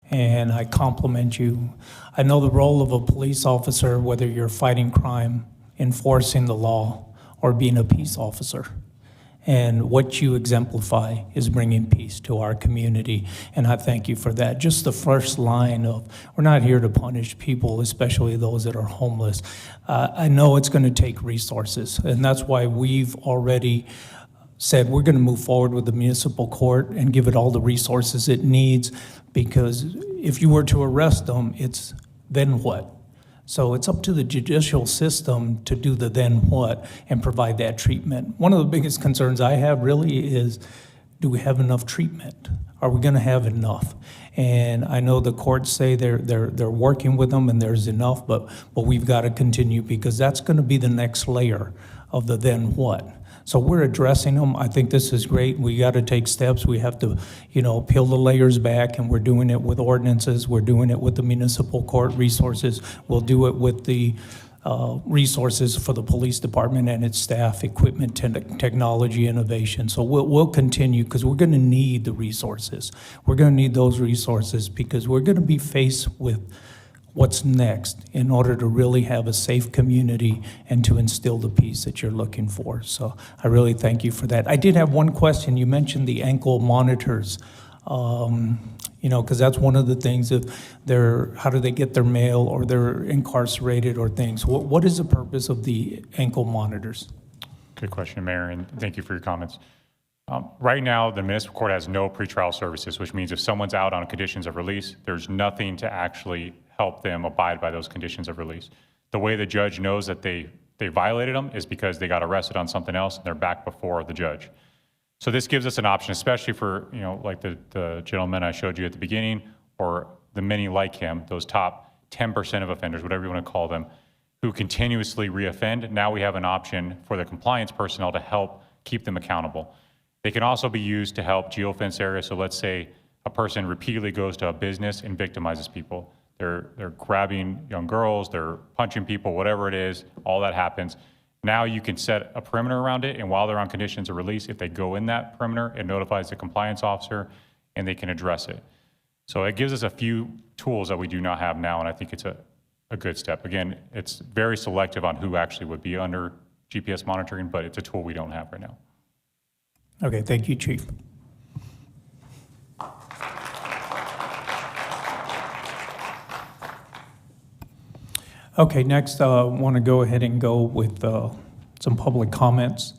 and I compliment you. I know the role of a police officer, whether you're fighting crime, enforcing the law, or being a peace officer. And what you exemplify is bringing peace to our community, and I thank you for that. Just the first line of, we're not here to punish people, especially those that are homeless. I know it's going to take resources, and that's why we've already said we're going to move forward with the municipal court and give it all the resources it needs, because if you were to arrest them, it's then what? So it's up to the judicial system to do the then what and provide that treatment. One of the biggest concerns I have really is, do we have enough treatment? Are we going to have enough? And I know the courts say they're working with them and there's enough, but we've got to continue, because that's going to be the next layer of the then what. So we're addressing them. I think this is great. We got to take steps. We have to, peel the layers back, and we're doing it with ordinances. We're doing it with the municipal court resources. We'll do it with the resources for the police department and its staff, equipment, technology, innovation. So we'll continue, because we're going to need the resources. We're going to need those resources, because we're going to be faced with what's next in order to really have a safe community and to instill the peace that you're looking for. So I really thank you for that. I did have one question. You mentioned the ankle monitors, because that's one of the things. If how do they get their mail, or they're incarcerated or things? What is the purpose of the ankle monitors? Good question, Mayor, and thank you for your comments. Right now, the municipal court has no pretrial services, which means if someone's out on conditions of release, there's nothing to actually help them abide by those conditions of release. The way the judge knows that they violated them is because they got arrested on something else and they're back before the judge. So this gives us an option, especially for, like the gentleman I showed you at the beginning, or the many like him, those top 10% of offenders, whatever you want to call them, who continuously reoffend. Now we have an option for the compliance personnel to help keep them accountable. They can also be used to help geofence areas. So let's say a person repeatedly goes to a business and victimizes people. They're grabbing young girls, they're punching people, whatever it is, all that happens. Now you can set a perimeter around it, and while they're on conditions of release, if they go in that perimeter, it notifies the compliance officer and they can address it. So it gives us a few tools that we do not have now, and I think it's a good step. Again, it's very selective on who actually would be under GPS monitoring, but it's a tool we don't have right now. Okay, thank you, Chief. Okay, next I want to go ahead and go with some public comments.